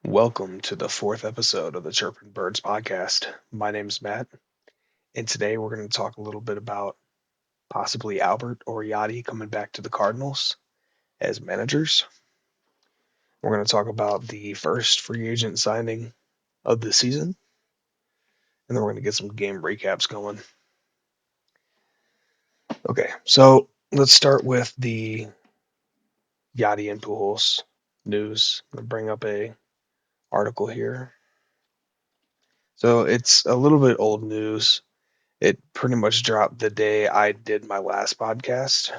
Welcome to the fourth episode of the Chirpin podcast. My name's Matt, and today we're going to talk a little bit about possibly Albert or Yachty coming back to the Cardinals as managers. We're going to talk about the first free agent signing of the season, and then we're going to get some game recaps going. Okay, so let's start with the Yachty and Pujols news. I'm going to bring up a article here. So it's a little bit old news. It pretty much dropped the day I did my last podcast.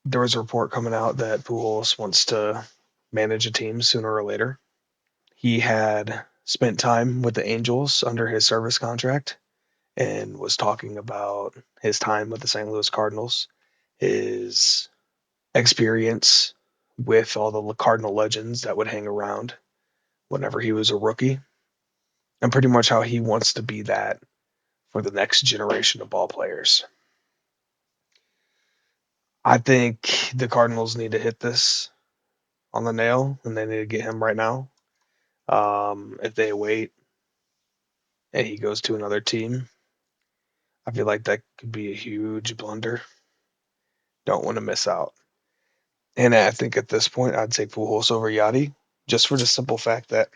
There was a report coming out that Pujols wants to manage a team sooner or later. He had spent time with the Angels under his service contract and was talking about his time with the St. Louis Cardinals, his experience with all the Cardinal legends that would hang around whenever he was a rookie, and pretty much how he wants to be that for the next generation of ball players. I think the Cardinals need to hit this on the nail, and they need to get him right now. If they wait and he goes to another team, I feel like that could be a huge blunder. Don't want to miss out. And I think at this point, I'd take Pujols over Yachty, just for the simple fact that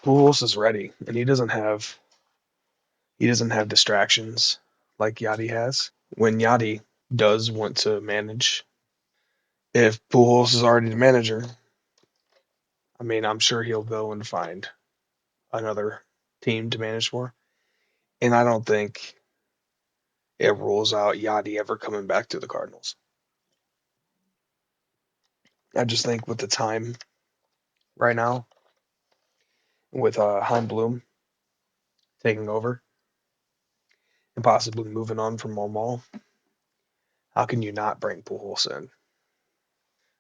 Pujols is ready, and he doesn't have distractions like Yachty has. When Yachty does want to manage, if Pujols is already the manager, I mean, I'm sure he'll go and find another team to manage for. And I don't think it rules out Yachty ever coming back to the Cardinals. I just think with the time right now, with Hein Bloom taking over and possibly moving on from Mall, how can you not bring Pujols in?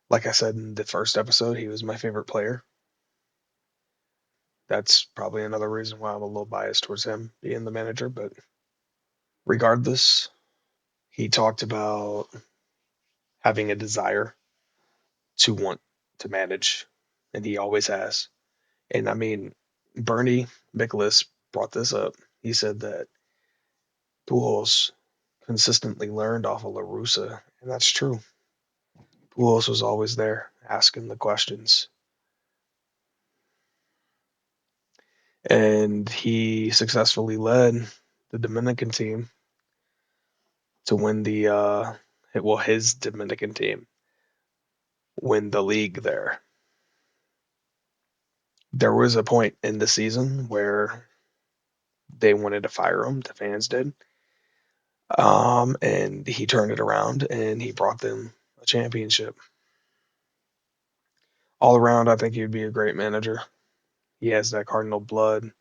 Like I said in the first episode, he was my favorite player. That's probably another reason why I'm a little biased towards him being the manager. But regardless, he talked about having a desire to want to manage, and he always has. And I mean, Bernie Miklasz brought this up. He said that Pujols consistently learned off of La Russa, and that's true. Pujols was always there asking the questions, and he successfully led the Dominican team to win his Dominican team win the league there. There was a point in the season where they wanted to fire him, the fans did. And he turned it around and he brought them a championship. All around, I think he'd be a great manager. He has that Cardinal blood,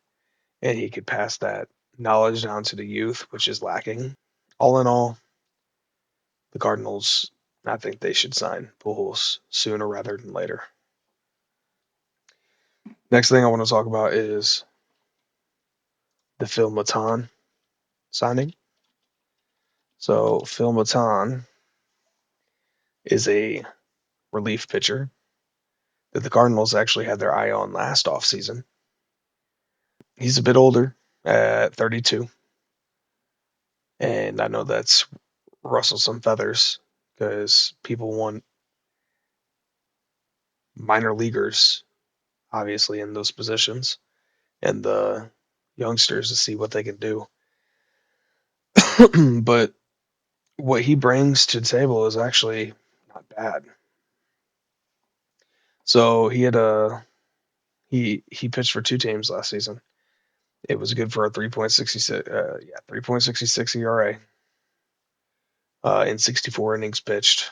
and he could pass that knowledge down to the youth, which is lacking. All in all, the Cardinals, I think they should sign Pujols sooner rather than later. Next thing I want to talk about is the Phil Maton signing. So Phil Maton is a relief pitcher that the Cardinals actually had their eye on last offseason. He's a bit older at 32, and I know that's rustled some feathers because people want minor leaguers, obviously, in those positions, and the youngsters to see what they can do. But what he brings to the table is actually not bad. So he pitched for two teams last season. It was good for a 3.66 ERA in 64 innings pitched.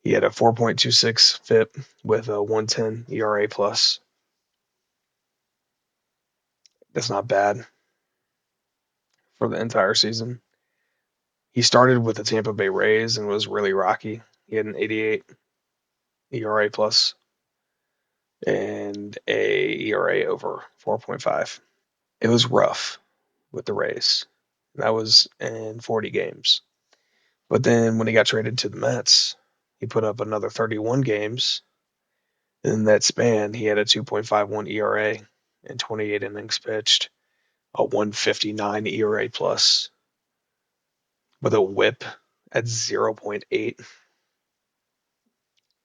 He had a 4.26 FIP with a 110 ERA plus. That's not bad for the entire season. He started with the Tampa Bay Rays and was really rocky. He had an 88 ERA plus and a ERA over 4.5. It was rough with the Rays. That was in 40 games. But then when he got traded to the Mets, he put up another 31 games In that span, he had a 2.51 ERA in 28 innings pitched, a 159 ERA plus, with a WHIP at 0.8.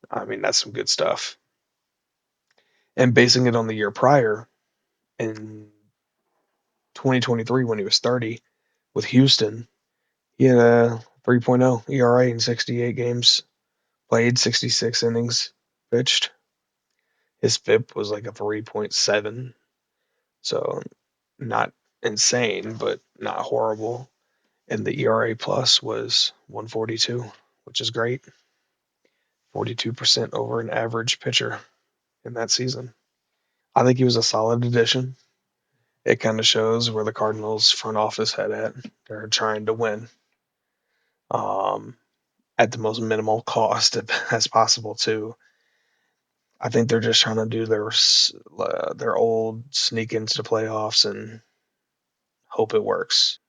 I mean, that's some good stuff. And basing it on the year prior, in 2023, when he was 30 with Houston, he had a 3.0 ERA in 68 games played, 66 innings pitched. His FIP was like a 3.7, so not insane, but not horrible. And the ERA plus was 142, which is great. 42% over an average pitcher in that season. I think he was a solid addition. It kind of shows where the Cardinals front office had at. They're trying to win um, at the most minimal cost as possible too. I think they're just trying to do their old sneak into the playoffs and hope it works.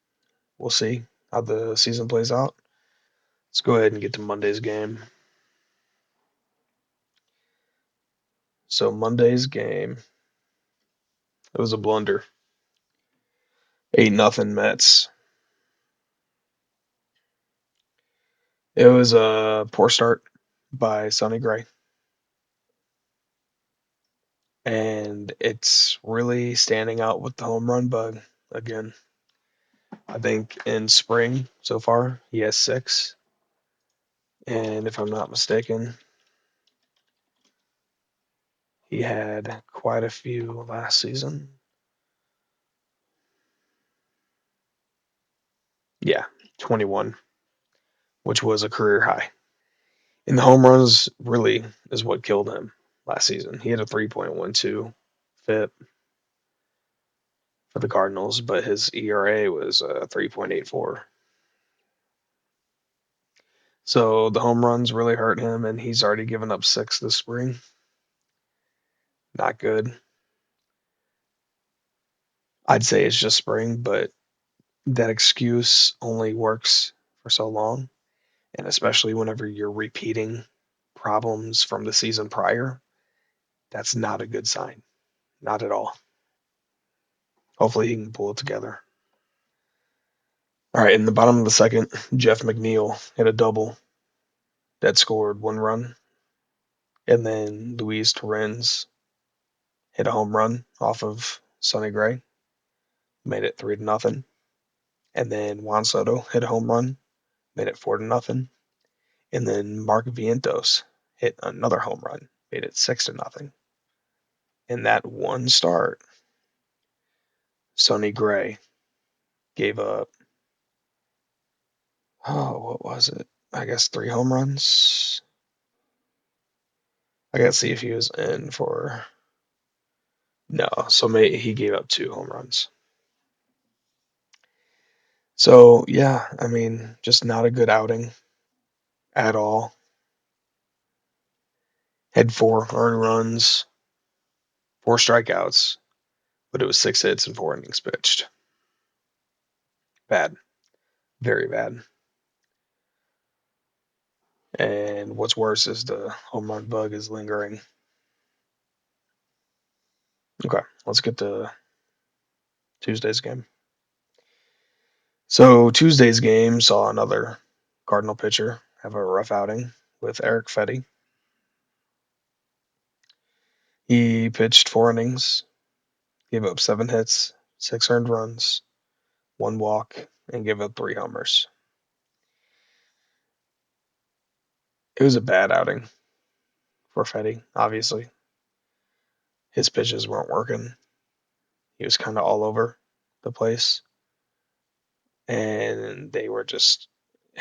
We'll see how the season plays out. Let's go ahead and get to Monday's game. So Monday's game, it was a blunder. 8-0 Mets. It was a poor start by Sonny Gray. And it's really standing out with the home run bug again. I think in spring so far, he has 6. And if I'm not mistaken, he had quite a few last season. Yeah, 21, which was a career high. And the home runs really is what killed him last season. He had a 3.12 FIP for the Cardinals, but his ERA was 3.84. So the home runs really hurt him, and he's already given up 6 this spring. Not good. I'd say it's just spring, but that excuse only works for so long. And especially whenever you're repeating problems from the season prior, that's not a good sign. Not at all. Hopefully he can pull it together. All right, in the bottom of the second, Jeff McNeil hit a double that scored 1 run. And then Luis Torrens hit a home run off of Sonny Gray, made it 3-0. And then Juan Soto hit a home run, made it 4-0. And then Mark Vientos hit another home run, made it 6-0. In that one start, Sonny Gray gave up, what was it? I guess 3 home runs. I gotta see if he was in for. No, so he gave up 2 home runs. So yeah, I mean, just not a good outing at all. Had 4 earned runs, 4 strikeouts, but it was 6 hits and 4 innings pitched. Bad, very bad. And what's worse is the home run bug is lingering. Okay, let's get to Tuesday's game. So Tuesday's game saw another Cardinal pitcher have a rough outing with Eric Fetty. He pitched 4 innings, gave up 7 hits, 6 earned runs, 1 walk, and gave up 3 homers. It was a bad outing for Fetty, obviously. His pitches weren't working. He was kind of all over the place, and they were just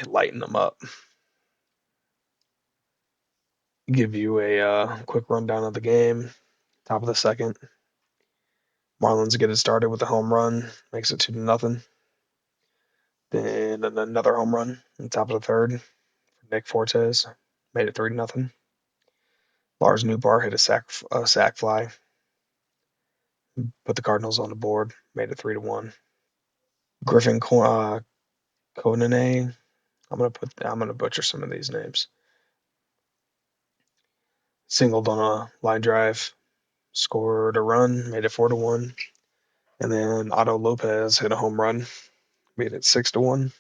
lighting them up. Give you a quick rundown of the game. Top of the second, Marlins get it started with a home run, makes it 2-0. Then another home run on top of the third. Nick Fortes made it 3-0. Lars Nootbaar hit a sac fly, put the Cardinals on the board, made it 3-1. Griffin Konane, I'm gonna butcher some of these names. singled on a line drive, scored a run, made it 4-1. And then Otto Lopez hit a home run, made it 6-1.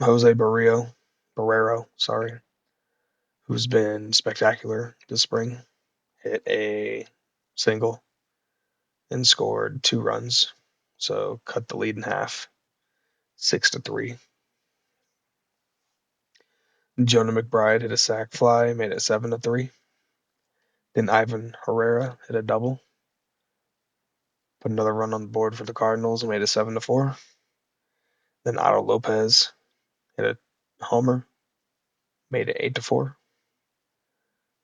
Jose Barrero, who's been spectacular this spring, hit a single and scored 2 runs. So cut the lead in half, 6-3. Jonah McBride hit a sac fly, made it 7-3. Then Ivan Herrera hit a double, put another run on the board for the Cardinals and made it 7-4. Then Otto Lopez hit a homer, made it 8-4.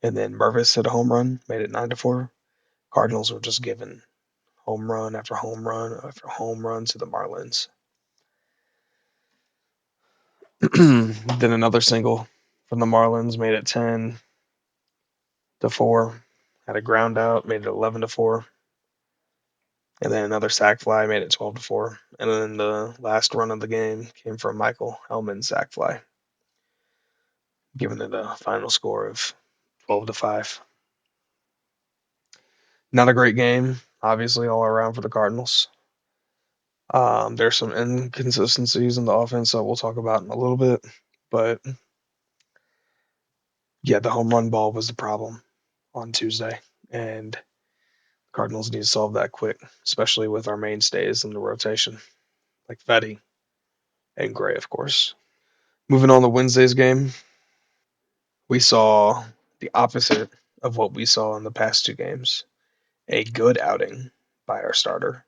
And then Mervis hit a home run, made it 9-4. Cardinals were just giving home run after home run after home run to the Marlins. Then another single from the Marlins made it 10-4. Had a ground out, made it 11-4. And then another sac fly made it 12-4. And then the last run of the game came from Michael Hellman's sac fly, giving it a final score of 12-5. Not a great game, obviously, all around for the Cardinals. There's some inconsistencies in the offense that we'll talk about in a little bit. But yeah, the home run ball was the problem on Tuesday. And the Cardinals need to solve that quick, especially with our mainstays in the rotation, like Fetty and Gray, of course. Moving on to Wednesday's game, we saw the opposite of what we saw in the past 2 games. A good outing by our starter,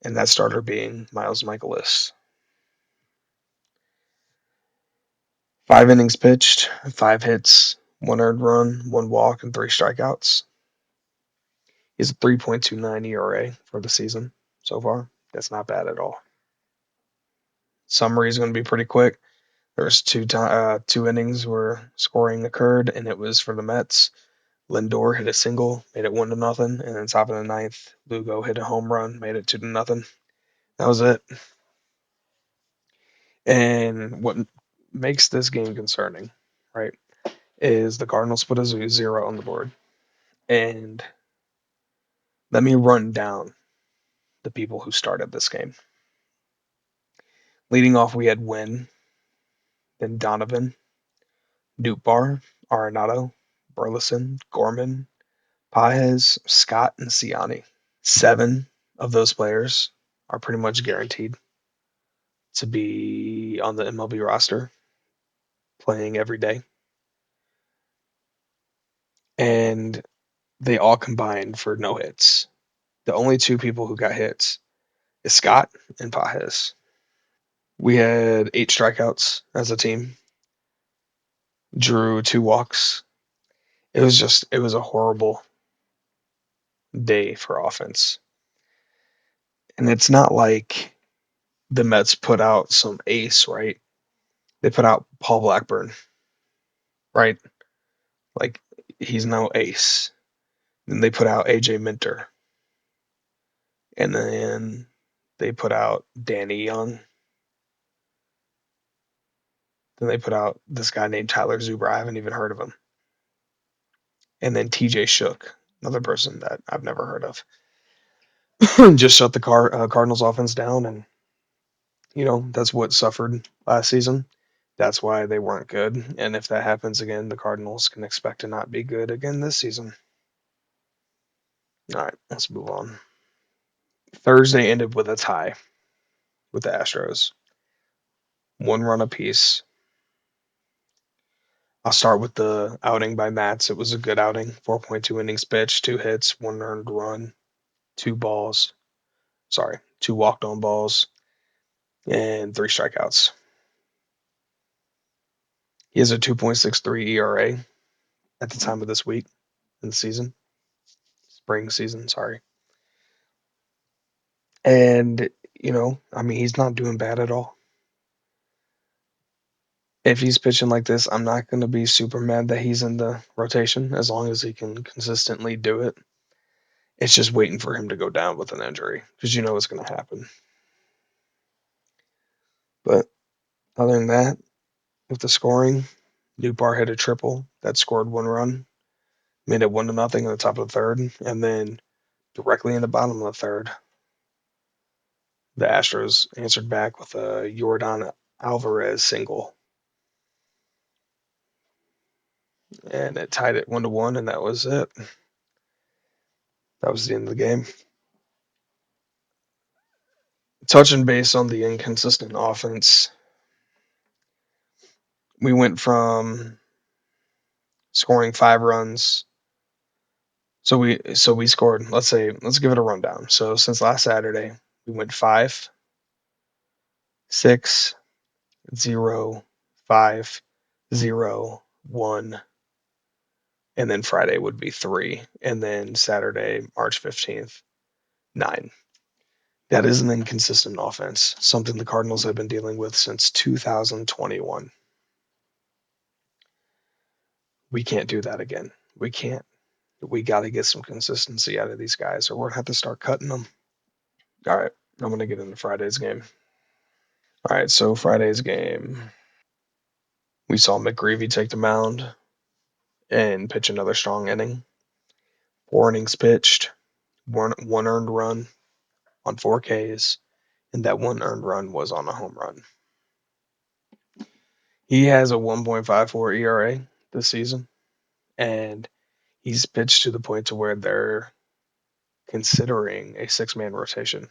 and that starter being Miles Michaelis. 5 innings pitched, 5 hits, 1 earned run, 1 walk, and 3 strikeouts. He's a 3.29 ERA for the season so far. That's not bad at all. Summary is going to be pretty quick. There's 2 innings where scoring occurred, and it was for the Mets. Lindor hit a single, made it 1-0, and then top of the 9th, Lugo hit a home run, made it 2-0. That was it. And what makes this game concerning, right, is the Cardinals put a 0 on the board. And let me run down the people who started this game. Leading off, we had Wynn, then Donovan, Nootbaar, Arenado, Burleson, Gorman, Paez, Scott, and Ciani. 7 of those players are pretty much guaranteed to be on the MLB roster playing every day. And they all combined for no hits. The only 2 people who got hits is Scott and Paez. We had 8 strikeouts as a team, drew 2 walks. It was a horrible day for offense. And it's not like the Mets put out some ace, right? They put out Paul Blackburn, right? Like, he's no ace. Then they put out AJ Minter. And then they put out Danny Young. Then they put out this guy named Tyler Zuber. I haven't even heard of him. And then TJ Shook, another person that I've never heard of. Just shut the Cardinals offense down, and that's what suffered last season. That's why they weren't good. And if that happens again, the Cardinals can expect to not be good again this season. All right, let's move on. Thursday ended with a tie with the Astros. 1 run apiece. I'll start with the outing by Mats. It was a good outing. 4.2 innings pitched, 2 hits, 1 earned run, 2 walked on balls, and 3 strikeouts. He has a 2.63 ERA at the time of this week in the season. Spring season, sorry. And, he's not doing bad at all. If he's pitching like this, I'm not going to be super mad that he's in the rotation as long as he can consistently do it. It's just waiting for him to go down with an injury because you know what's going to happen. But other than that, with the scoring, Newbar hit a triple that scored 1 run, made it 1-0 in the top of the third, and then directly in the bottom of the third, the Astros answered back with a Yordan Alvarez single, and it tied it 1-1, and that was it. That was the end of the game. Touching base on the inconsistent offense, we went from scoring 5 runs. So we scored. Let's give it a rundown. So since last Saturday, we went 5, 6, 0, 5, 0, 1, and then Friday would be 3, and then Saturday, March 15th, 9. That is an inconsistent offense, something the Cardinals have been dealing with since 2021. We can't do that again. We can't. We got to get some consistency out of these guys, or we're going to have to start cutting them. All right, I'm going to get into Friday's game. All right, so Friday's game, we saw McGreevy take the mound and pitch another strong inning. 4 innings pitched, one earned run on 4 Ks, and that one earned run was on a home run. He has a 1.54 ERA this season, and he's pitched to the point to where they're considering a 6-man rotation.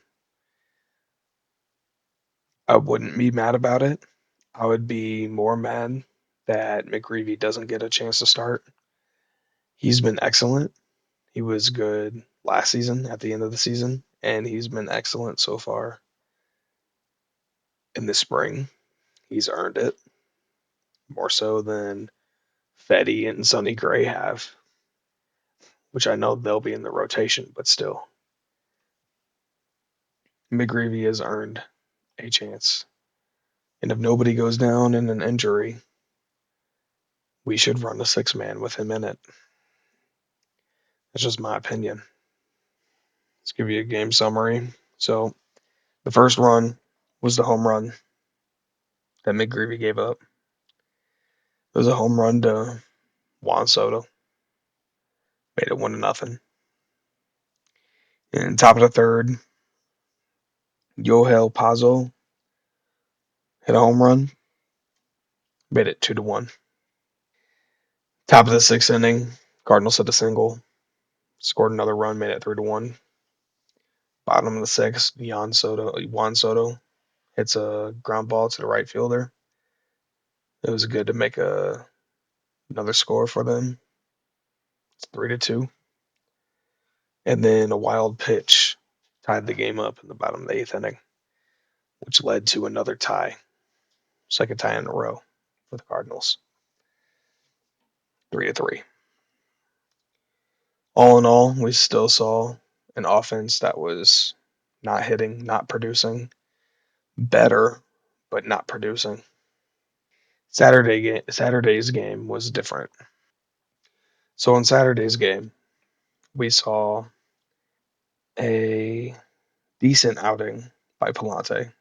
I wouldn't be mad about it. I would be more mad that McGreevy doesn't get a chance to start. He's been excellent. He was good last season at the end of the season, and he's been excellent so far in the spring. He's earned it more so than Fetty and Sonny Gray have, which I know they'll be in the rotation, but still. McGreevy has earned a chance. And if nobody goes down in an injury, we should run a 6-man with him in it. That's just my opinion. Let's give you a game summary. So the first run was the home run that McGreevy gave up. It was a home run to Juan Soto. Made it 1-0. In top of the third, Yohel Pazzo hit a home run. Made it 2-1. Top of the sixth inning, Cardinals hit a single. Scored another run, made it 3-1. Bottom of the sixth, Juan Soto hits a ground ball to the right fielder. It was good to make another score for them. It's 3-2. And then a wild pitch tied the game up in the bottom of the eighth inning, which led to another tie. Second tie in a row for the Cardinals. 3-3. All in all, we still saw an offense that was not hitting, not producing, better, but not producing. Saturday's game was different. So on Saturday's game, we saw a decent outing by Palante,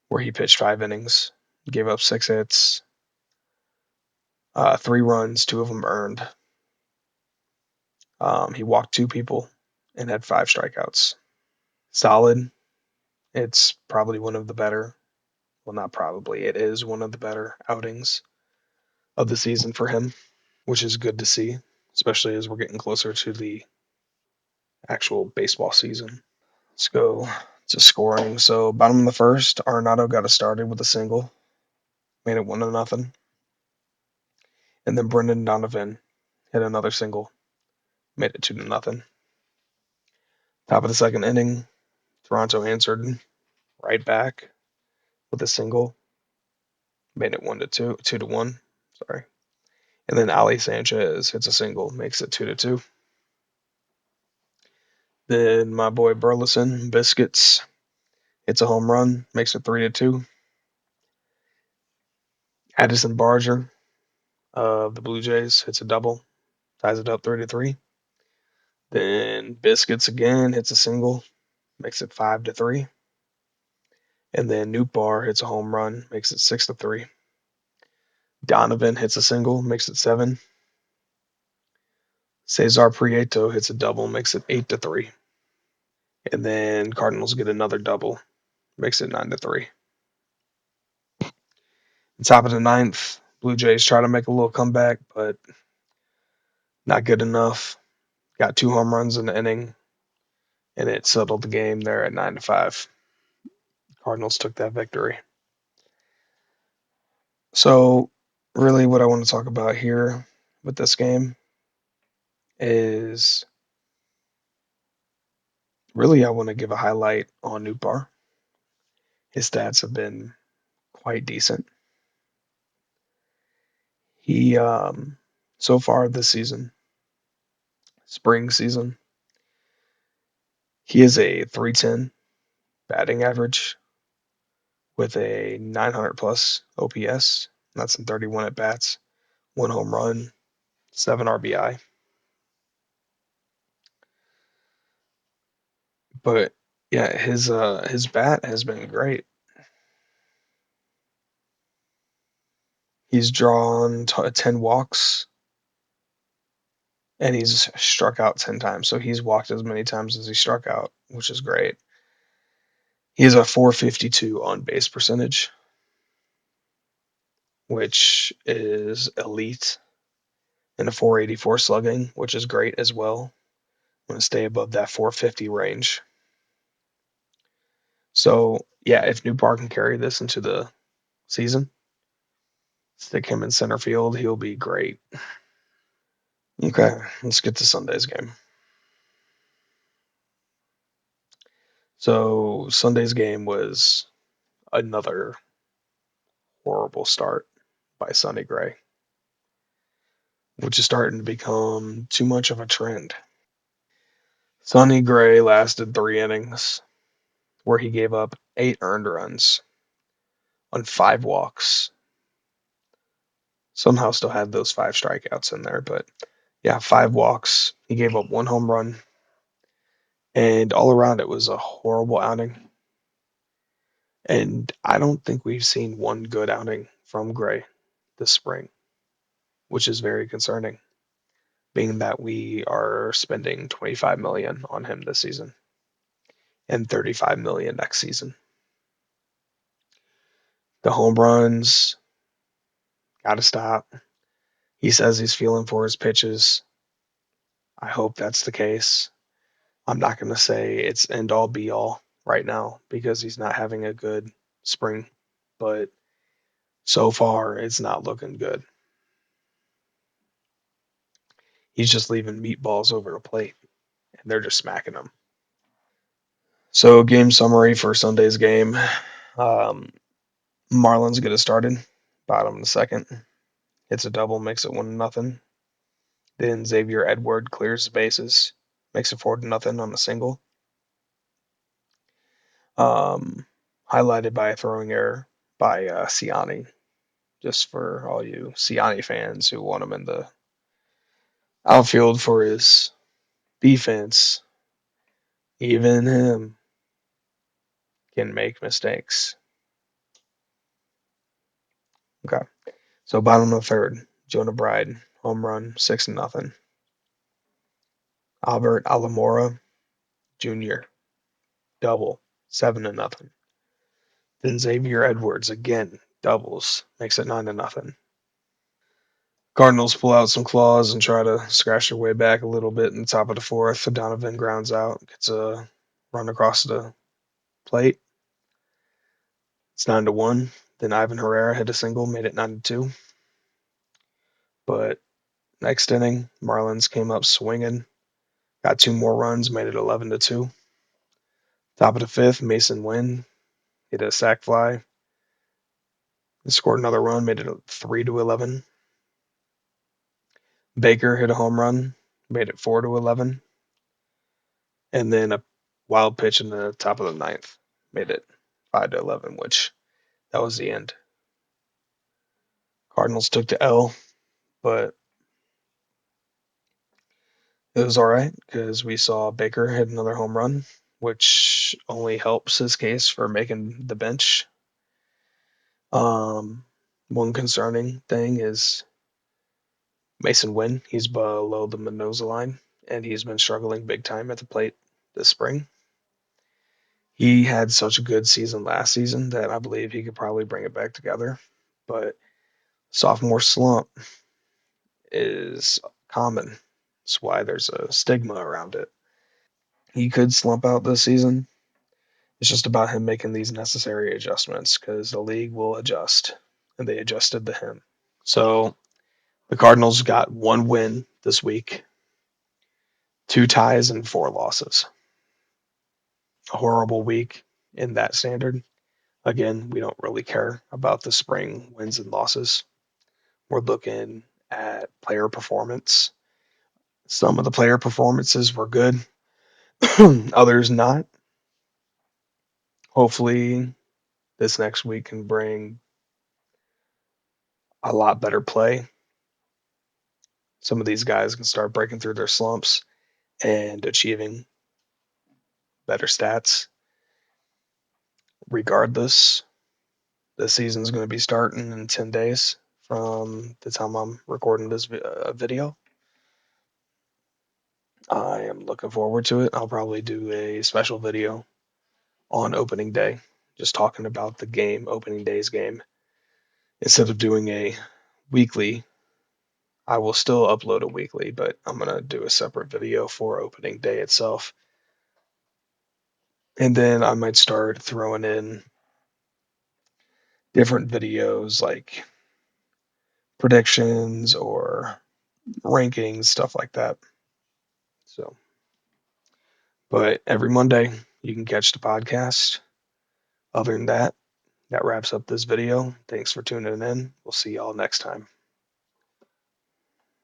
where he pitched 5 innings, gave up 6 hits, 3 runs, 2 of them earned. He walked 2 people and had 5 strikeouts. Solid. It's probably one of the better, well, not probably, it is one of the better outings of the season for him, which is good to see, especially as we're getting closer to the actual baseball season. Let's go to scoring. So bottom of the first, Arenado got us started with a single, made it 1-0. And then Brendan Donovan hit another single, made it 2-0. Top of the second inning, Toronto answered right back with a single, made it 1-2, 2-1. Sorry. And then Ali Sanchez hits a single, makes it 2-2. Then my boy Burleson Biscuits hits a home run, makes it 3-2. Addison Barger of the Blue Jays hits a double, ties it up 3-3. Then Biscuits again hits a single, makes it 5-3. And then Nootbaar hits a home run, makes it 6-3. Donovan hits a single, makes it 7. Cesar Prieto hits a double, makes it 8-3. And then Cardinals get another double, makes it 9-3. Top of the ninth, Blue Jays try to make a little comeback, but not good enough. Got 2 home runs in the inning, and it settled the game there at 9-5. Cardinals took that victory. So, really, what I want to talk about here with this game is really I want to give a highlight on Nootbaar. His stats have been quite decent. He so far this season, spring season, he is a 310 batting average with a 900 plus OPS. That's in 31 at bats, 1 home run, 7 RBI. But yeah, his bat has been great. He's drawn 10 walks and he's struck out 10 times. So he's walked as many times as he struck out, which is great. He has a 452 on base percentage, which is elite, and a 484 slugging, which is great as well. I'm going to stay above that 450 range. So, yeah, if Nootbaar can carry this into the season, stick him in center field, he'll be great. Okay, let's get to Sunday's game. So, Sunday's game was another horrible start by Sonny Gray, which is starting to become too much of a trend. Sonny Gray lasted 3 innings where he gave up 8 earned runs on 5 walks. Somehow still had those 5 strikeouts in there, but yeah, 5 walks. He gave up 1 home run, and all around it was a horrible outing. And I don't think we've seen one good outing from Gray this spring, which is very concerning, being that we are spending 25 million on him this season and 35 million next season. The home runs gotta stop. He says he's feeling for his pitches. I hope that's the case. I'm not going to say it's end all be all right now because he's not having a good spring, but so far it's not looking good. He's just leaving meatballs over the plate and they're just smacking him. So, game summary for Sunday's game. Marlins get it started, bottom of the second. Hits a double, makes it 1-0. Then Xavier Edward clears the bases, makes it 4-0 on a single. Highlighted by a throwing error by Ciani, just for all you Ciani fans who want him in the outfield for his defense. Even him can make mistakes. Okay, so bottom of the third, Jonah Bride, home run, 6-0. Albert Alamora Jr., double, 7-0. Then Xavier Edwards again, doubles, makes it 9-0. Cardinals pull out some claws and try to scratch their way back a little bit in the top of the fourth. Donovan grounds out, gets a run across the plate. It's 9-1. Then Ivan Herrera hit a single, made it 9-2. But next inning, Marlins came up swinging, got 2 more runs, made it 11-2. Top of the fifth, Mason Wynn hit a sac fly, scored another run, made it 3-11. Baker hit a home run, made it 4-11. And then a wild pitch in the top of the ninth made it 5-11, which that was the end. Cardinals took the L, but it was all right because we saw Baker hit another home run, which only helps his case for making the bench. One concerning thing is Mason Wynn. He's below the Mendoza line, and he's been struggling big time at the plate this spring. He had such a good season last season that I believe he could probably bring it back together. But sophomore slump is common. That's why there's a stigma around it. He could slump out this season. It's just about him making these necessary adjustments because the league will adjust, and they adjusted to him. So the Cardinals got one win this week, two ties, and four losses. A horrible week in that standard. Again, we don't really care about the spring wins and losses. We're looking at player performance. Some of the player performances were good, others not. Hopefully, this next week can bring a lot better play. Some of these guys can start breaking through their slumps and achieving better stats. Regardless, the season's going to be starting in 10 days from the time I'm recording this video. I am looking forward to it. I'll probably do a special video on opening day, just talking about the game, opening day's game. Instead of doing a weekly, I will still upload a weekly, but I'm going to do a separate video for opening day itself. And then I might start throwing in different videos like predictions or rankings, stuff like that. So, but every Monday you can catch the podcast. Other than that, that wraps up this video. Thanks for tuning in. We'll see y'all next time.